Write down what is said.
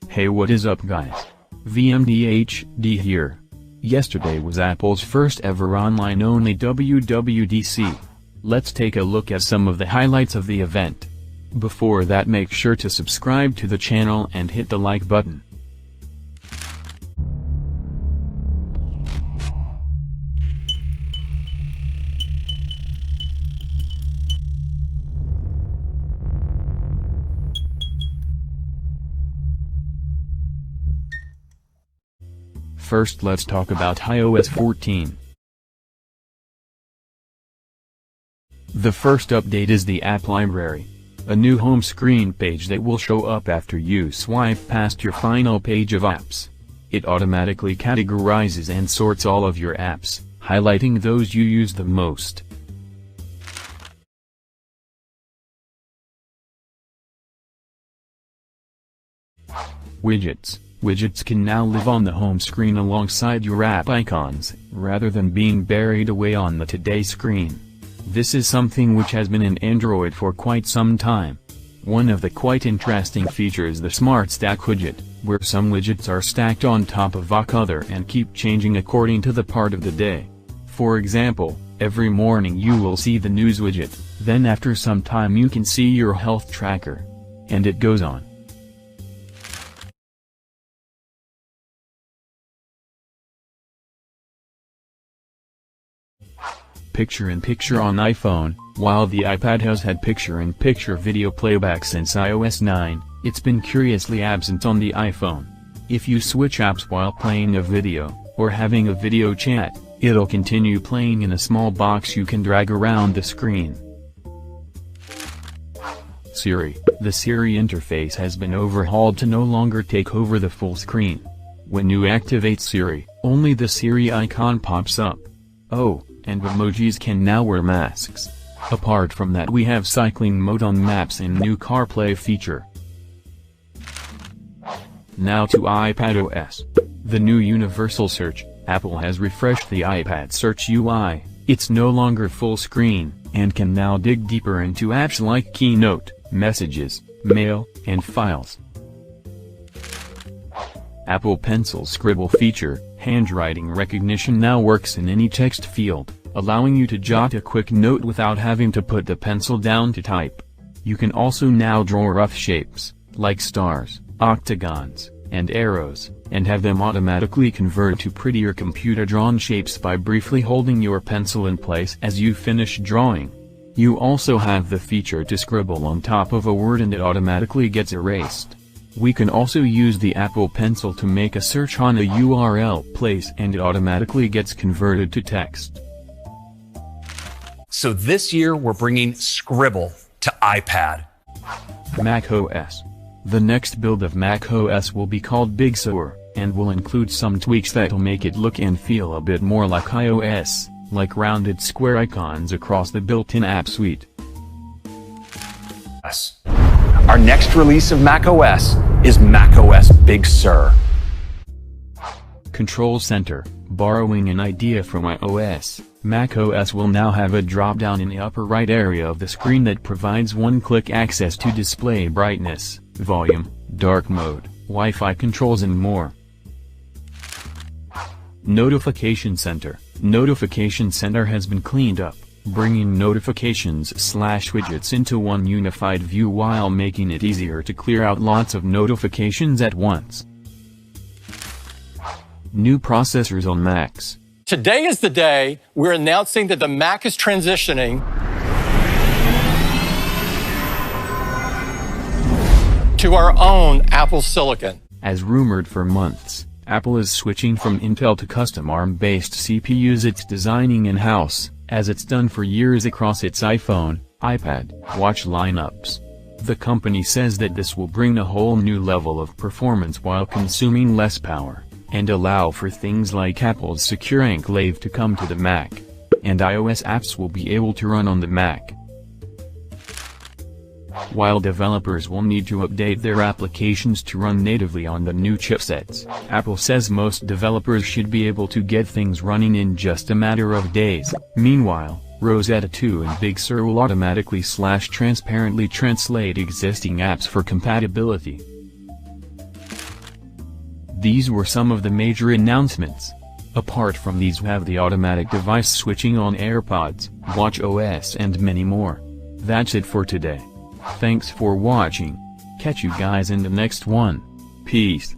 Hey, what is up guys? VMTHD here. Yesterday was Apple's first ever online-only WWDC. Let's take a look at some of the highlights of the event. Before that, make sure to subscribe to the channel and hit the like button. First, let's talk about iOS 14. The first update is the App Library, a new home screen page that will show up after you swipe past your final page of apps. It automatically categorizes and sorts all of your apps, highlighting those you use the most. Widgets. Widgets can now live on the home screen alongside your app icons, rather than being buried away on the Today screen. This is something which has been in Android for quite some time. One of the quite interesting features is the Smart Stack widget, where some widgets are stacked on top of other and keep changing according to the part of the day. For example, every morning you will see the news widget, then after some time you can see your health tracker. And it goes on. Picture-in-Picture on iPhone. While the iPadOS had picture-in-picture video playback since iOS 9, it's been curiously absent on the iPhone. If you switch apps while playing a video, or having a video chat, it'll continue playing in a small box you can drag around the screen. Siri. The Siri interface has been overhauled to no longer take over the full screen. When you activate Siri, only the Siri icon pops up. Oh, and emojis can now wear masks. Apart from that, we have cycling mode on maps and new CarPlay feature. Now to iPadOS. The new universal search. Apple has refreshed the iPad search UI. It's no longer full screen, and can now dig deeper into apps like Keynote, Messages, Mail, and Files. Apple Pencil Scribble feature. Handwriting recognition now works in any text field, allowing you to jot a quick note without having to put the pencil down to type. You can also now draw rough shapes, like stars, octagons, and arrows, and have them automatically convert to prettier computer-drawn shapes by briefly holding your pencil in place as you finish drawing. You also have the feature to scribble on top of a word and it automatically gets erased. We can also use the Apple Pencil to make a search on a URL place and it automatically gets converted to text. So this year we're bringing Scribble to iPad. macOS. The next build of macOS will be called Big Sur, and will include some tweaks that'll make it look and feel a bit more like iOS, like rounded square icons across the built-in app suite. Our next release of macOS is macOS Big Sur. Control Center. Borrowing an idea from iOS, macOS will now have a drop-down in the upper right area of the screen that provides one-click access to display brightness, volume, dark mode, Wi-Fi controls and more. Notification Center. Notification Center has been cleaned up, bringing notifications/widgets into one unified view while making it easier to clear out lots of notifications at once. New processors on Macs. Today is the day we're announcing that the Mac is transitioning to our own Apple Silicon. As rumored for months, Apple is switching from Intel to custom ARM-based CPUs it's designing in-house, as it's done for years across its iPhone, iPad, Watch lineups. The company says that this will bring a whole new level of performance while consuming less power, and allow for things like Apple's Secure Enclave to come to the Mac. And iOS apps will be able to run on the Mac. While developers will need to update their applications to run natively on the new chipsets, Apple says most developers should be able to get things running in just a matter of days. Meanwhile, Rosetta 2 and Big Sur will automatically/transparently translate existing apps for compatibility. These were some of the major announcements. Apart from these, we have the automatic device switching on AirPods, watchOS and many more. That's it for today. Thanks for watching. Catch you guys in the next one. Peace.